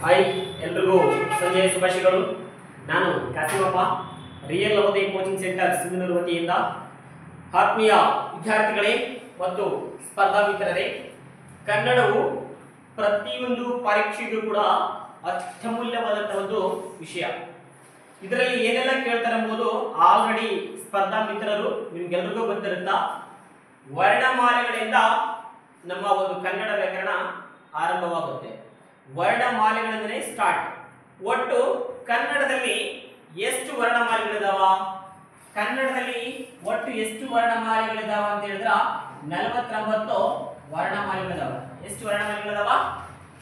Hi ಎಲ್ರಿಗೂ ಸಂಜೆಯ ಶುಭಾಶಯಗಳು. ನಾನು Kasimappa, real Navodaya coaching centre Sindhanur ವತಿಯಿಂದ ಆತ್ಮೀಯ ವಿದ್ಯಾರ್ಥಿಗಳೇ ಮತ್ತು ಸ್ಪರ್ಧಾ ಮಿತ್ರರೇ, ಕನ್ನಡವು ಪ್ರತಿಯೊಂದು ಪರೀಕ್ಷೆಗೂ ಕೂಡ ಅತ್ಯಮೂಲ್ಯವಾದಂತಹ ಒಂದು ವಿಷಯ. ಇದರಲ್ಲಿ ಏನೆಲ್ಲ ಕೇಳ್ತಾರೆ ಎಂಬುದು ಆಲ್ರೆಡಿ ಸ್ಪರ್ಧಾ ಮಿತ್ರರು ನಿಮ್ಗೆಲ್ರಿಗೂ ಗೊತ್ತಿರುತ್ತಾ. ವರ್ಣಮಾಲೆಗಳಿಂದ ನಮ್ಮ ಒಂದು ಕನ್ನಡ ವ್ಯಾಕರಣ ಆರಂಭವಾಗುತ್ತೆ. ವರ್ಣಮಾಲೆಗಳಿಂದಲೇ ಸ್ಟಾರ್ಟ್. ಒಟ್ಟು ಕನ್ನಡದಲ್ಲಿ ಎಷ್ಟು ವರ್ಣಮಾಲೆಗಳಿದಾವ? ಕನ್ನಡದಲ್ಲಿ ಒಟ್ಟು ಎಷ್ಟು ವರ್ಣಮಾಲೆಗಳಿದಾವ ಅಂತ ಹೇಳಿದ್ರ 49 ವರ್ಣಮಾಲೆಗಳಿದಾವ. ಎಷ್ಟು ವರ್ಣಮಾಲೆಗಳಿದಾವ?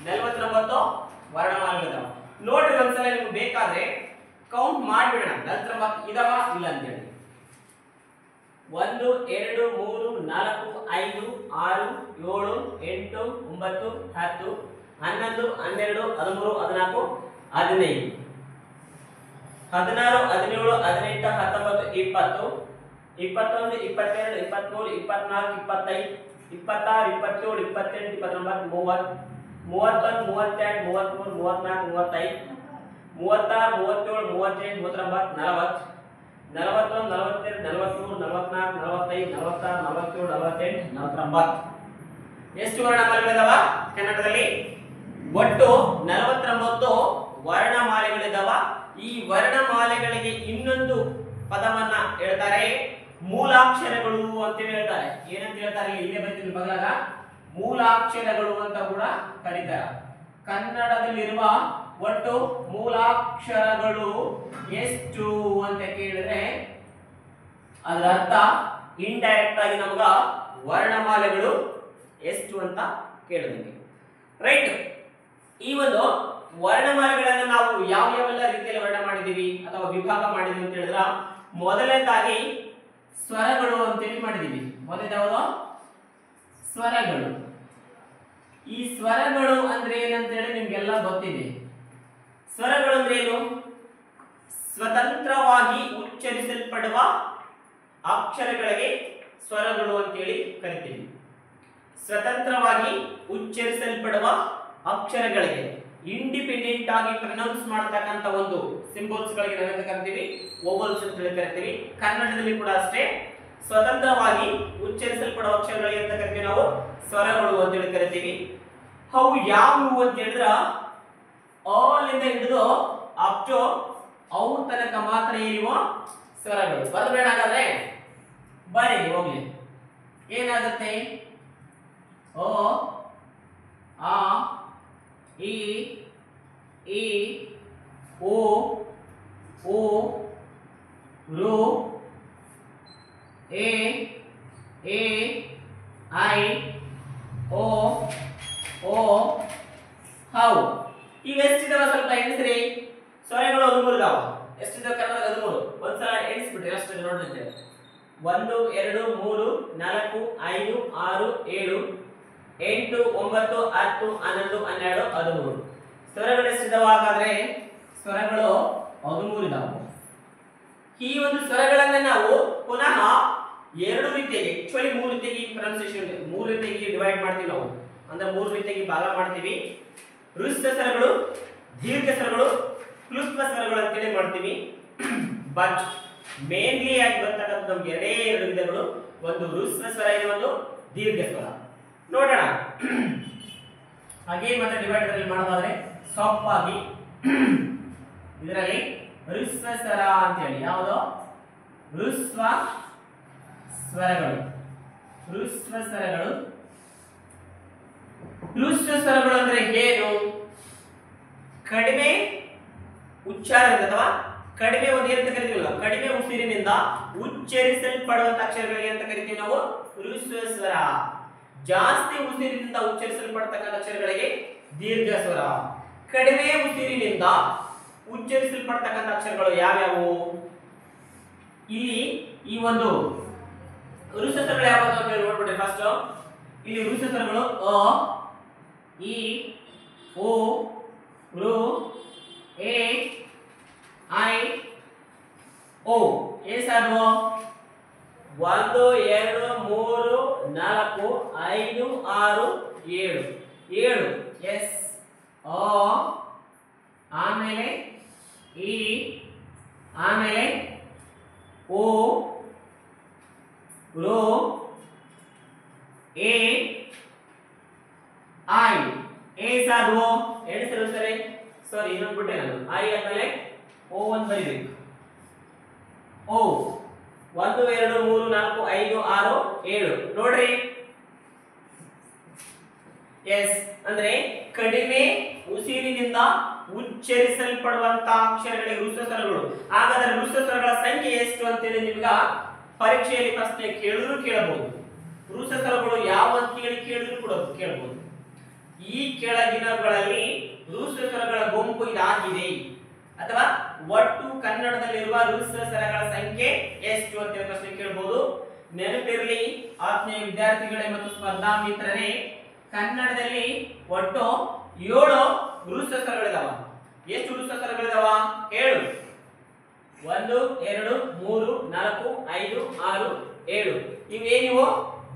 49 ವರ್ಣಮಾಲೆಗಳಿದಾವ. ನೋಡ್ರಿ, ಒಂದ್ಸಲ ನಿಮ್ಗೆ ಬೇಕಾದ್ರೆ ಕೌಂಟ್ ಮಾಡಿಬಿಡೋಣ. 49 ಇದಾವ ಇಲ್ಲ ಅಂತ ಹೇಳಿ. 1 2 3 4 5 6 7 8 9 10 11 12 13 14 15 16 17 18 19 20 21 22 23 24 25 26 27 28 29 30 31 32 33 34 35 36 37 38 39 40 41 42 43 44 45 46 47 48 49. ಎಷ್ಟು ವರ್ಣಮಾಲೆಗಳಿದಾವ ಕನ್ನಡದಲ್ಲಿ? ಒಟ್ಟು 49 ವರ್ಣಮಾಲೆಗಳಿದಾವ. ಈ ವರ್ಣಮಾಲೆಗಳಿಗೆ ಇನ್ನೊಂದು ಪದವನ್ನ ಹೇಳ್ತಾರೆ ಮೂಲಾಕ್ಷರಗಳು ಅಂತ ಹೇಳ್ತಾರೆ. ಏನಂತ ಹೇಳ್ತಾರೆ? ಇಲ್ಲೇ ಬರ್ತೀನಿ ಬಗಲಾಗ. ಮೂಲಾಕ್ಷರಗಳು ಅಂತ ಕೂಡ ಕರೀತಾರೆ. ಕನ್ನಡದಲ್ಲಿರುವ ಒಟ್ಟು ಮೂಲಾಕ್ಷರಗಳು ಎಷ್ಟು ಅಂತ ಕೇಳಿದ್ರೆ ಅದರ ಅರ್ಥ ಇಂಡೈರೆಕ್ಟ್ ಆಗಿ ನಮಗ ವರ್ಣಮಾಲೆಗಳು ಎಷ್ಟು ಅಂತ ಕೇಳಿದಂಗೆ, ರೈಟ್? ಈ ಒಂದು ವರ್ಣಮಾಲೆಗಳನ್ನು ನಾವು ಯಾವೆಲ್ಲ ರೀತಿಯಲ್ಲಿ ವರ್ಣ ಮಾಡಿದೀವಿ ಅಥವಾ ವಿಭಾಗ ಮಾಡಿದೀವಿ ಅಂತ ಹೇಳಿದ್ರ, ಮೊದಲನೇದಾಗಿ ಸ್ವರಗಳು ಅಂತೇಳಿ ಮಾಡಿದೀವಿ. ಮೊದಲನೇದು ಯಾವುದು? ಸ್ವರಗಳು. ಈ ಸ್ವರಗಳು ಅಂದ್ರೆ ಏನಂತ ಹೇಳಿ ನಿಮ್ಗೆಲ್ಲ ಗೊತ್ತಿದೆ. ಸ್ವರಗಳು ಅಂದ್ರೆ ಏನು? ಸ್ವತಂತ್ರವಾಗಿ ಉಚ್ಚರಿಸಲ್ಪಡುವ ಅಕ್ಷರಗಳಿಗೆ ಸ್ವರಗಳು ಅಂತೇಳಿ ಕರಿತೀವಿ. ಸ್ವತಂತ್ರವಾಗಿ ಉಚ್ಚರಿಸಲ್ಪಡುವ ಅಕ್ಷರಗಳಿಗೆ, ಇಂಡಿಪೆಂಡೆಂಟ್ ಆಗಿ ಪ್ರೊನೌನ್ಸ್ ಮಾಡತಕ್ಕಂತ ಒಂದು ಸಿಂಬಲ್ಸ್ ಗಳಿಗೆ ನಾವೇಂತ ಕರಿತೀವಿ? ವೋವೆಲ್ಸ್ ಅಂತ ಹೇಳಿ ಕರಿತೀವಿ. ಕನ್ನಡದಲ್ಲಿ ಕೂಡ ಅಷ್ಟೇ ಸ್ವತಂತ್ರವಾಗಿ ಉಚ್ಚರಿಸಲ್ಪಡುವ ಅಕ್ಷರಗಳಿಗೆ ಅಂತ ಕರಿತೀವಿ ನಾವು ಸ್ವರಗಳು ಅಂತ ಹೇಳಿ ಕರಿತೀವಿ. ಅವು ಯಾವುವು ಅಂತ ಹೇಳಿದ್ರ ಆಲ್ ಇಂದ ಹಿಡಿದು ಅಪ್ ಟು ಅವು ತನಕ ಮಾತ್ರ ಇರುವ ಸ್ವರಗಳು. ಬರಬೇಡ ಹಾಗಾದ್ರೆ ಬರೀ ಹೋಗ್ಲಿ. ಏನಾಗುತ್ತೆ? ಓ ಆ ಇ ಈ ಓ ಓ ರು ಎ ಐ ಓ ಓ ಹೌ. ಇವೆಷ್ಟಿದಾವ ಸ್ವಲ್ಪ ಎಣಿಸ್ರಿ. ಸ್ವರಗಳು 13 ಇದಾವ. ಎಷ್ಟಿದಾವ ಕನ್ನಡದಲ್ಲಿ? 13. ಒಂದ್ಸಲ ಎಣಿಸ್ಬಿಟ್ರಿ ಅಷ್ಟೇ ನೋಡಿದ್ರೆ. 1 2 3 4 5 6 7 8 9 10 11 12 13. ಸ್ವರಗಳು ಎಷ್ಟಿದಾವ ಹಾಗಾದ್ರೆ? ಸ್ವರಗಳು 13 ಇದಾವ. ಈ ಒಂದು ಸ್ವರಗಳನ್ನ ನಾವು ಪುನಃ ಎರಡು ರೀತಿಯಾಗಿ, ಆಕ್ಚುಲಿ 3 ರೀತಿಯಾಗಿ ಪ್ರೊನೌನ್ಸಿಯೇಷನ್, 3 ರೀತಿಯಾಗಿ ಡಿವೈಡ್ ಮಾಡ್ತೀವಿ ನಾವು. ಅಂದ್ರೆ 3 ರೀತಿಯಾಗಿ ಭಾಗ ಮಾಡ್ತೀವಿ. ಹ್ರಸ್ವ ಸ್ವರಗಳು, ದೀರ್ಘ ಸ್ವರಗಳು, ಕ್ಲುಪ್ತ ಸ್ವರಗಳು ಅಂತೇಳಿ ಮಾಡ್ತೀವಿ. ಬಟ್ ಮೇನ್ಲಿ ಆಗಿ ಬರ್ತಕ್ಕಂಥ ನಮ್ಗೆ ಎರಡು ವಿಧಗಳು. ಒಂದು ಹ್ರಸ್ವ ಸ್ವರ ಇದೆ, ಒಂದು ದೀರ್ಘ ಸ್ವರ. ನೋಡೋಣ. ಹಾಗೆ ಮತ್ತೆ ಡಿವೈಡರ್ ಅಲ್ಲಿ ಮಾಡೋದಾದ್ರೆ ಸಾಫ್ಟಾಗಿ ಇದರಲ್ಲಿ ಹ್ರಸ್ವ ಸ್ವರ ಅಂತ ಹೇಳಿ, ಯಾವುದು? ಹ್ರಸ್ವ ಸ್ವರಗಳು. ಹ್ರಸ್ವ ಸ್ವರಗಳು. ಹ್ರಸ್ವ ಸ್ವರಗಳು ಅಂದ್ರೆ ಏನು? ಕಡಿಮೆ ಉಚ್ಚಾರ ಅಥವಾ ಕಡಿಮೆ ಒಂದು ಏನಂತ ಕರಿತೀವಲ್ಲ, ಕಡಿಮೆ ಉಸಿರಿನಿಂದ ಉಚ್ಚರಿಸಲ್ಪಡುವಂತ ಅಕ್ಷರಗಳಿಗೆ ಅಂತ ಕರಿತೀವಿ ನಾವು ಹ್ರಸ್ವ ಸ್ವರ. ಜಾಸ್ತಿ ಉಸಿರಿನಿಂದ ಉಚ್ಚರಿಸಲ್ಪಡ್ತಕ್ಕಂಥ ಅಕ್ಷರಗಳಿಗೆ ದೀರ್ಘ ಸ್ವರ. ಕಡಿಮೆ ಉಸಿರಿನಿಂದ ಉಚ್ಚರಿಸಲ್ಪಡ್ತಕ್ಕಂಥ ಅಕ್ಷರಗಳು ಯಾವ್ಯಾವು? ಇಲ್ಲಿ ಈ ಒಂದು ಹ್ರಸ್ವ ಸ್ವರಗಳು ಯಾವುದು ಅಂತ ಹೇಳಿ ನೋಡ್ಬಿಟ್ರೆ ಫಸ್ಟ್ ಇಲ್ಲಿ ಹ್ರಸ್ವ ಸ್ವರಗಳು ಅ ಇ ಓ ರು ಎ ಐ ಓ. ಎಷ್ಟಾದವು? 1 2 3 4 5 6 7 7. ಎಸ್ ಅ ಆಮೇಲೆ ಇ, ಆಮೇಲೆ ಓ, ರೋ, ಎ, ಐ. ಎ ಸಾಧು ಎಣಿಸಲು ಸರಿ. ಸಾರಿ ಇನ್ನೊಂದು ಬಿಟ್ಟೆ ನಾನು. ಐ ಆದ್ಮೇಲೆ ಓ ಒಂದು ಬರಿಬೇಕು. ಓ 1 2 3 4 5 6 7 ನೋಡ್ರಿ. ಎಸ್ ಅಂದ್ರೆ ಕಡಿಮೆ ಉಸಿರಿನಿಂದ ಉಚ್ಚರಿಸಲ್ಪಡುವಂತಹ ಅಕ್ಷರಗಳಿಗೆ ಹ್ರಸ್ವ ಸ್ವರಗಳು. ಹಾಗಾದ್ರೆ ಹ್ರಸ್ವ ಸ್ವರಗಳ ಸಂಖ್ಯೆ ಎಷ್ಟು ಅಂತೇಳಿ ನಿಮ್ಗ ಪರೀಕ್ಷೆಯಲ್ಲಿ ಪ್ರಶ್ನೆ ಕೇಳಿದ್ರು ಕೇಳಬಹುದು. ಹ್ರಸ್ವ ಸ್ವರಗಳು ಯಾವ ಅಂತ ಕೇಳಿದ್ರು ಕೂಡ ಕೇಳಬಹುದು. ಈ ಕೆಳಗಿನಗಳಲ್ಲಿ ಹ್ರಸ್ವ ಸ್ವರಗಳ ಗುಂಪು ಇದಾಗಿದೆ, ಅಥವಾ ಒಟ್ಟು ಕನ್ನಡದಲ್ಲಿರುವ ಹ್ರಸ್ವ ಸ್ವರಗಳ ಸಂಖ್ಯೆ ಎಷ್ಟು ಅಂತ ಪ್ರಶ್ನೆ ಕೇಳಬಹುದು. ನೆನಪಿರಲಿ ಆತ್ಮೀಯ ವಿದ್ಯಾರ್ಥಿಗಳೇ ಮತ್ತು ಸ್ಪರ್ಧಾ ಮಿತ್ರರೇ, ಕನ್ನಡದಲ್ಲಿ ಒಟ್ಟು 7 ಹ್ರಸ್ವ ಸ್ವರಗಳಿದಾವ. ಎಷ್ಟು ಹ್ರಸ್ವ ಸ್ವರಗಳಿದಾವ ಹೇಳು? 1 2 3 4 5 6 7 ಇವೇನಿವು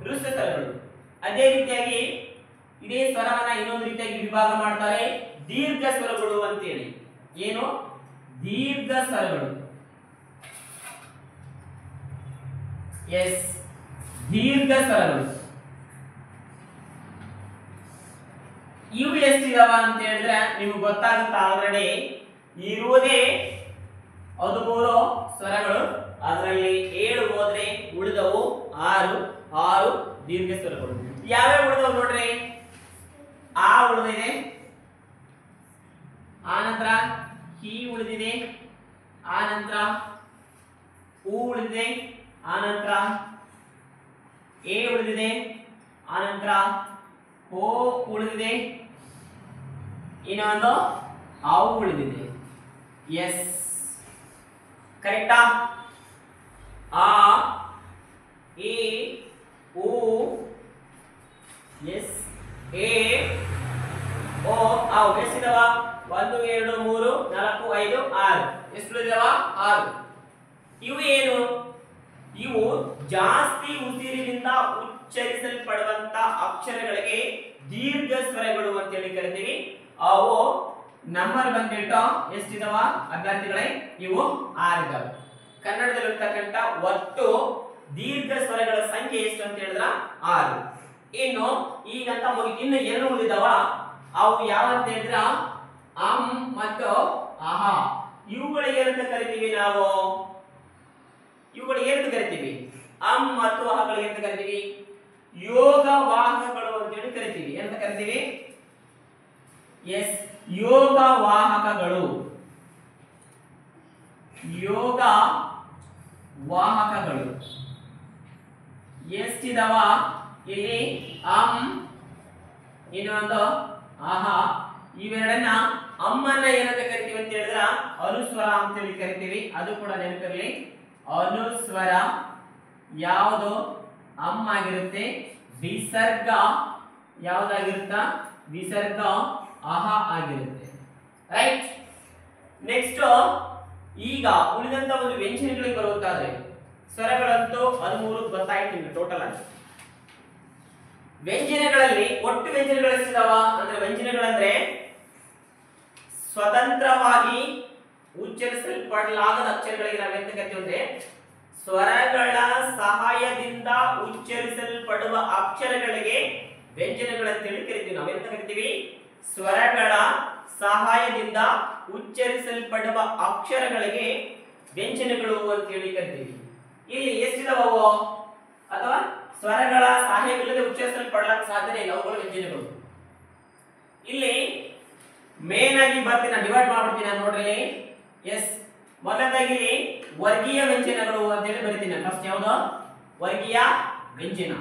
ಹ್ರಸ್ವ ಸ್ವರಗಳು. ಅದೇ ರೀತಿಯಾಗಿ ಇದೇ ಸ್ವರವನ್ನ ಇನ್ನೊಂದು ರೀತಿಯಾಗಿ ವಿಭಾಗ ಮಾಡ್ತಾರೆ, ದೀರ್ಘ ಸ್ವರಗಳು ಅಂತೇಳಿ. ಏನು? ದೀರ್ಘ ಸ್ವರಗಳು. ಎಸ್, ದೀರ್ಘ ಸ್ವರಗಳು. ಇವು ಎಷ್ಟಿದಾವ ಅಂತ ಹೇಳಿದ್ರೆ ನಿಮ್ಗೆ ಗೊತ್ತಾಗುತ್ತೆ. ಆಲ್ರೆಡಿ ಇರುವುದೇ 13 ಸ್ವರಗಳು. ಅದರಲ್ಲಿ 7 ಹೋದ್ರೆ ಉಳಿದವು 6 ದೀರ್ಘ ಸ್ವರಗಳು. ಯಾವ್ಯಾವ ಉಳಿದವು ನೋಡ್ರಿ? ಆ ಉಳಿದಿದೆ, ಆನಂತರ ಹಿ ಉಳಿದಿದೆ, ಆನಂತರ ಉ ಉಳಿದಿದೆ, ಆನಂತರ ಎ ಉಳಿದಿದೆ, ಆನಂತರ ಓ ಉಳಿದಿದೆ, ಇನ್ನೊಂದು ಅವು ಉಳಿದಿದೆ. ಎಸ್ ಕರೆಕ್ಟಾ? ಆ, ಇ, ಉ, ಎಸ್, ಎ, ಓ, ಅವು ಎಷ್ಟಿದಾವ? 1 2 3 4 5 6 ಎಷ್ಟು ಉಳಿದಿದಾವ? 6. ಇವು ಏನು? ಇವು ಜಾಸ್ತಿ ಉಸಿರಿನಿಂದ ಉಚ್ಚರಿಸಲ್ಪಡುವಂತ ಅಕ್ಷರಗಳಿಗೆ ದೀರ್ಘ ಸ್ವರಗಳು ಅಂತ ಹೇಳಿ ಕರಿತೀವಿ. ಅವು ನಂಬರ್ ಬಂದ್ಬಿಟ್ಟು ಎಷ್ಟಿದಾವ ಅಭ್ಯರ್ಥಿಗಳೇ? ಇವು 6 ಇದಾವೆ. ಕನ್ನಡದಲ್ಲಿರ್ತಕ್ಕಂಥ ಒಟ್ಟು ದೀರ್ಘ ಸ್ವರಗಳ ಸಂಖ್ಯೆ ಎಷ್ಟು ಅಂತ ಹೇಳಿದ್ರ 6. ಇನ್ನು ಈಗಂತ ಮುಗಿತು. ಇನ್ನು 2 ಉಳಿದಾವ. ಅವು ಯಾವ ಅಂತ ಹೇಳಿದ್ರ ಅಂ ಮತ್ತು ಅಹ. ಇವುಗಳಿಗೆ ಏನಂತ ಕರಿತೀವಿ ನಾವು? ಇವುಗಳಿಗೆ ಏನಂತ ಕರಿತೀವಿ? ಅಂ ಮತ್ತು ಅಹಗಳಿಗೆ ಅಂತ ಕರಿತೀವಿ ಯೋಗ ವಾಹಕಗಳು ಅಂತ ಹೇಳಿ ಕರಿತೀವಿ. ಏನಂತ ಕರಿತೀವಿ? ಎಸ್, ಯೋಗ ವಾಹಕಗಳು. ಯೋಗ ವಾಹಕಗಳು ಎಷ್ಟಿದಾವ? ಇಲ್ಲಿ ಅಂ, ಇನ್ನೊಂದು ಅಹ. ಇವೆರಡನ್ನ ಅಮ್ಮನ್ನ ಏನಂತ ಕರಿತೀವಿ ಅಂತ ಹೇಳಿದ್ರ ಅನುಸ್ವರ ಅಂತ ಹೇಳಿ ಕರಿತೀವಿ. ಅದು ಕೂಡ ನೆನಪಿರಲಿ, ಅನುಸ್ವರ ಯಾವುದು ಅಮ್ಮ ಆಗಿರುತ್ತೆ, ವಿಸರ್ಗ ಯಾವ್ದಾಗಿರುತ್ತ? ವಿಸರ್ಗ ಅಹ ಆಗಿರುತ್ತೆ. ರೈಟ್. ನೆಕ್ಸ್ಟ್ ಈಗ ಉಳಿದಂತ ಒಂದು ವ್ಯಂಜನಗಳಿಗೆ ಬರುವಂತಾದ್ರೆ ಸ್ವರಗಳಂತೂ 13 ಗೊತ್ತಾಯ್ತು ನಿಮ್ಗೆ ಟೋಟಲ್ ಆಗಿ. ವ್ಯಂಜನಗಳಲ್ಲಿ ಒಟ್ಟು ವ್ಯಂಜನಗಳು ಎಷ್ಟಿದಾವ ಅಂದ್ರೆ, ವ್ಯಂಜನಗಳಂದ್ರೆ ಸ್ವತಂತ್ರವಾಗಿ ಉಚ್ಚರಿಸಲ್ಪಡಲಾಗದ ಅಕ್ಷರಗಳಿಗೆ ನಾವು ಎಂತ ಕರಿತೀವಿ ಅಂದ್ರೆ, ಸ್ವರಗಳ ಸಹಾಯದಿಂದ ಉಚ್ಚರಿಸಲ್ಪಡುವ ಅಕ್ಷರಗಳಿಗೆ ವ್ಯಂಜನಗಳಂತೇಳಿ ಕರಿತೀವಿ. ನಾವು ಎಂತ ಕರಿತೀವಿ? ಸ್ವರಗಳ ಸಹಾಯದಿಂದ ಉಚ್ಚರಿಸಲ್ಪಡುವ ಅಕ್ಷರಗಳಿಗೆ ವ್ಯಂಜನಗಳು ಅಂತ ಹೇಳಿ ಕರಿತೀವಿ. ಇಲ್ಲಿ ಎಷ್ಟಿದಾವೋ? ಅಥವಾ ಸ್ವರಗಳ ಸಹಾಯವಿಲ್ಲದೆ ಉಚ್ಚರಿಸಲ್ಪಡಲಾಕ ಸಾಧ್ಯತೆ ಇಲ್ಲ, ಅವುಗಳು ವ್ಯಂಜನಗಳು. ಇಲ್ಲಿ ಮೇನ್ ಆಗಿ ಬರ್ತೀನಿ, ನಾನು ಡಿವೈಡ್ ಮಾಡ್ಬಿಡ್ತೀನಿ ನೋಡ್ರಿ. ಎಸ್, ಮೊದಲದಾಗಿ ವರ್ಗೀಯ ವ್ಯಂಜನಗಳು ಅಂತ ಹೇಳಿ ಬರೀತೀನಿ. ಫಸ್ಟ್ ಯಾವುದು? ವರ್ಗೀಯ ವ್ಯಂಜನ.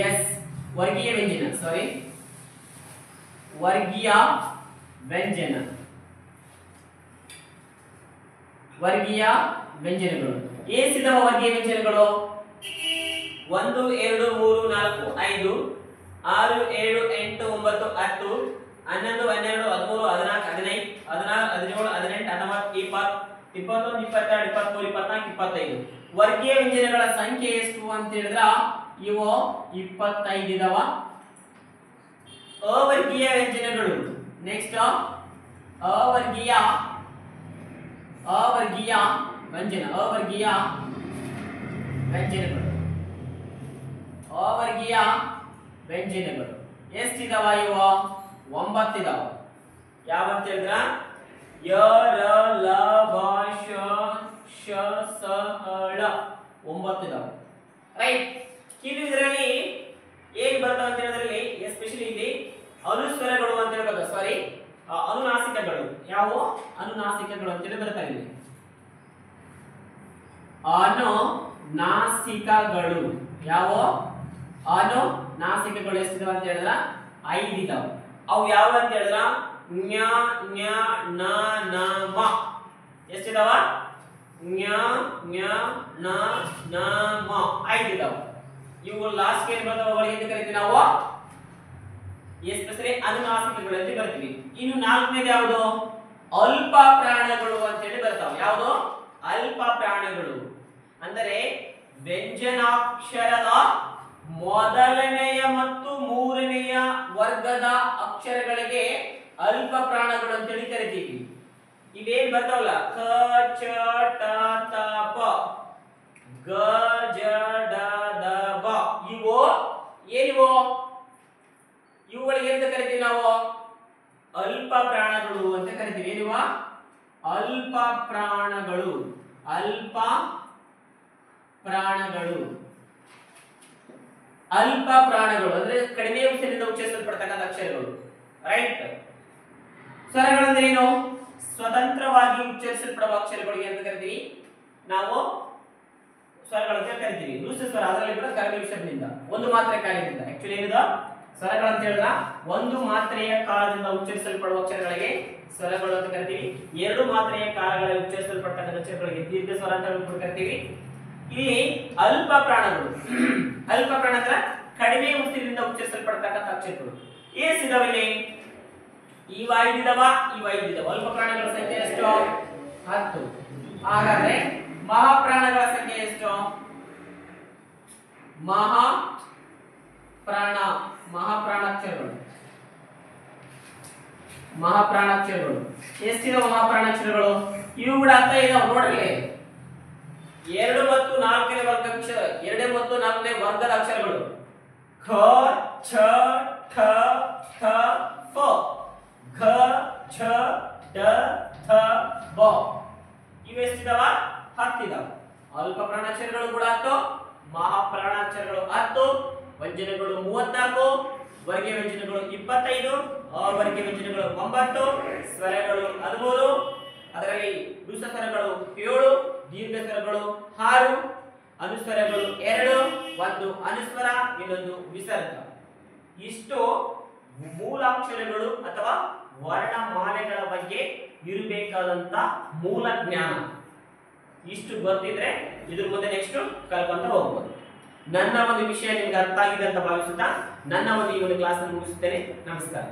ಎಸ್, ವರ್ಗೀಯ ವ್ಯಂಜನ, ಸಾರಿ, ವರ್ಗೀಯ ವ್ಯಂಜನ. ವರ್ಗೀಯ ವ್ಯಂಜನಗಳು ಎಷ್ಟಿದಾವ? ವರ್ಗೀಯ ವ್ಯಂಜನಗಳು 1 2 3 4 5 6 7 8 9 10 11 12 13 14 15 16 17 18 19 20 21 22 23 24 25. ವರ್ಗೀಯ ವ್ಯಂಜನಗಳ ಸಂಖ್ಯೆ ಎಷ್ಟು ಅಂತ ಹೇಳಿದ್ರ ಇವು 25 ಇದಾವ. ಅವರ್ಗೀಯ ವ್ಯಂಜನಗಳು. ನೆಕ್ಸ್ಟ್ ಅವರ್ಗೀಯ ವ್ಯಂಜನ, ಅವರ್ಗೀಯ ವ್ಯಂಜನಗಳು, ಅವರ್ಗೀಯ ವ್ಯಂಜನಗಳು ಎಷ್ಟಿದಾವ? ಇವ 9 ಇದಾವ. ಯಾವ ಅಂತ ಹೇಳಿದ್ರ ಯ ರ ಲ ಬ ಶ ಶ ಸ ಹ ಳ 9 ಇದಾವ. ರೈಟ್. ಇನ್ನು ಇದರಲ್ಲಿ ಏನ್ ಬರ್ತಾವ ಅಂತ ಹೇಳಿದ್ರಲ್ಲಿ ಎಸ್ಪೆಷಲಿ ಇಲ್ಲಿ ಅನುಸ್ವರಗಳು ಅಂತ ಹೇಳಿ ಸಾರಿ ಅನುನಾಸಿಕಗಳು. ಯಾವ ಅನುನಾಸಿಕಗಳು ಅಂತ ಹೇಳಿ ಬರ್ತಾ ಇದೆ. ಅನುನಾಸಿಕಗಳು ಯಾವ ಅನುನಾಸಿಕಗಳು ಎಷ್ಟಿದಾವ ಅಂತ ಹೇಳಿದ್ರ 5 ಇದಾವ. ಅವು ಯಾವ ಅಂತ ಹೇಳಿದ್ರ ಞ ಞ ನ ನ ಮ ಎಷ್ಟಿದಾವ? ಞ ಞ ನ ನ ಮ 5 ಇದಾವ. ಇವು ಲಾಸ್ಟ್ ಏನ್ ಬರ್ತಾವ ಅವುಗಳಿಗೆ ಅಂತ ಕರಿತೀವಿ ನಾವು ಎಸ್ಪೆಷಲಿ ಅನುನಾಸಿಕಗಳು ಅಂತ ಬರ್ತೀವಿ. ಇನ್ನು 4ನೇದು ಯಾವುದು? ಅಲ್ಪ ಪ್ರಾಣಗಳು ಅಂತ ಹೇಳಿ ಬರ್ತಾವ. ಯಾವುದು? ಅಲ್ಪ ಪ್ರಾಣಗಳು ಅಂದರೆ ವ್ಯಂಜನಾಕ್ಷರದ ಮೊದಲನೆಯ ಮತ್ತು 3ನೆಯ ವರ್ಗದ ಅಕ್ಷರಗಳಿಗೆ ಅಲ್ಪ ಪ್ರಾಣಗಳು ಅಂತ ಹೇಳಿ ಕರಿತೀವಿ. ಇವೇನ್ ಬರ್ತಾವಲ್ಲ ಕ ಚ ಟ ತ ಪ ಗ ಜ ಡ ದ ಬ ಇವು ಏನಿವು? ಇವುಗಳಿಗೆ ಎಂತ ಕರಿತೀವಿ ನಾವು? ಅಲ್ಪ ಪ್ರಾಣಗಳು ಅಂತ ಕರಿತೀವಿ. ಏನಿವ? ಅಲ್ಪ ಪ್ರಾಣಗಳು. ಅಲ್ಪ ಪ್ರಾಣಗಳು, ಅಲ್ಪ ಪ್ರಾಣಗಳು ಅಂದ್ರೆ ಕಡಿಮೆ ಉಸಿರಿನಿಂದ ಉಚ್ಚರಿಸಲ್ಪಡ್ತಕ್ಕಂಥ ಅಕ್ಷರಗಳು. ರೈಟ್. ಸ್ವರಗಳಂದ್ರೆ ಏನು? ಸ್ವತಂತ್ರವಾಗಿ ಉಚ್ಚರಿಸಲ್ಪಡುವ ಅಕ್ಷರಗಳಿಗೆ ಅಂತ ಕರಿತೀವಿ ನಾವು ಸ್ವರಗಳಂತ ಕರಿತೀವಿ. ನುಡಿಸ ಸ್ವರ ಅದರಲ್ಲಿ ಕೂಡ ಕಡಿಮೆ ಉಸಿರಿನಿಂದ ಒಂದು ಮಾತ್ರೆ ಕಾಲದಿಂದ ಆಕ್ಚುಲಿ ಏನಿದೆ ಸ್ವರಗಳಂತ ಹೇಳಿದ್ರ ಒಂದು ಮಾತ್ರೆಯ ಕಾಲದಿಂದ ಉಚ್ಚರಿಸಲ್ಪಡುವ ಅಕ್ಷರಗಳಿಗೆ ಸ್ವರಗಳು ಅಂತ ಕರಿತೀವಿ. 2 ಮಾತ್ರೆಯ ಕಾಲಗಳಲ್ಲಿ ಉಚ್ಚರಿಸಲ್ಪಡ್ತಕ್ಕಂಥ ಅಕ್ಷರಗಳಿಗೆ ದೀರ್ಘ ಸ್ವರ ಅಂತ ಕರಿತೀವಿ. ಇಲ್ಲಿ ಅಲ್ಪ ಪ್ರಾಣಗಳು, ಅಲ್ಪ ಪ್ರಾಣ ಅಂದ್ರೆ ಕಡಿಮೆ ಉಸಿರಿನಿಂದ ಉಚ್ಚರಿಸಲ್ಪಡ್ತಕ್ಕಂಥ ಅಕ್ಷರಗಳು ಏನಿದಾವೆ ಇಲ್ಲಿ? ಈ 5 ಇದಾವ, ಈ 5 ಇದಾವ. ಅಲ್ಪ ಪ್ರಾಣಗಳ ಸಂಖ್ಯೆ ಎಷ್ಟು? 10. ಹಾಗಾದ್ರೆ ಮಹಾಪ್ರಾಣಗಳ ಸಂಖ್ಯೆ ಎಷ್ಟು? ಮಹಾಪ್ರಾಣಾಕ್ಷರಗಳು ಎಷ್ಟಿದಾವ? ಮಹಾಪ್ರಾಣಾಕ್ಷರಗಳು ಇವು ಕೂಡ ಅರ್ಥ ಇದಾವ ನೋಡ್ರಿ. 2 ಮತ್ತು 4ನೇ ವರ್ಗ ಅಕ್ಷರ, 2 ಮತ್ತು 4ನೇ ವರ್ಗದ ಅಕ್ಷರಗಳು ಖ ಛ ಠ ಥ ಫ ಘ ಛ ಡ ಥ ಬ ಇವೆಷ್ಟಿದಾವ? 10 ಇದಾವ. ಅಲ್ಪ ಪ್ರಾಣಾಕ್ಷರಗಳು ಕೂಡ 10, ಮಹಾಪ್ರಾಣಾಕ್ಷರಗಳು 10, ವ್ಯಂಜನಗಳು 34, ವರ್ಗ ವ್ಯಂಜನಗಳು 25, ಅವರ್ಗ ವ್ಯಂಜನಗಳು 9, ಸ್ವರಗಳು 13, ಅದರಲ್ಲಿ ದುಷ್ಟ ಸ್ವರಗಳು 7, ದೀರ್ಘ ಸ್ವರಗಳು 6, ಅನುಸ್ವರಗಳು 2, ಒಂದು ಅನುಸ್ವರ ಇನ್ನೊಂದು ವಿಸರ್ಗ. ಇಷ್ಟು ಮೂಲಾಕ್ಷರಗಳು ಅಥವಾ ವರ್ಣಮಾಲೆಗಳ ಬಗ್ಗೆ ಇರಬೇಕಾದಂತ ಮೂಲ ಜ್ಞಾನ. ಇಷ್ಟು ಗೊತ್ತಿದ್ರೆ ಇದ್ರ ಮುಂದೆ ನೆಕ್ಸ್ಟ್ ಕಲ್ಕೊಂತ ಹೋಗ್ಬೋದು. ನನ್ನ ಒಂದು ವಿಷಯ ನಿಮ್ಗೆ ಅರ್ಥ ಆಗಿದೆ ಅಂತ ಭಾವಿಸುತ್ತಾ ನನ್ನ ಒಂದು ಈ ಒಂದು ಕ್ಲಾಸ್ ಅನ್ನು ಮುಗಿಸುತ್ತೇನೆ. ನಮಸ್ಕಾರ.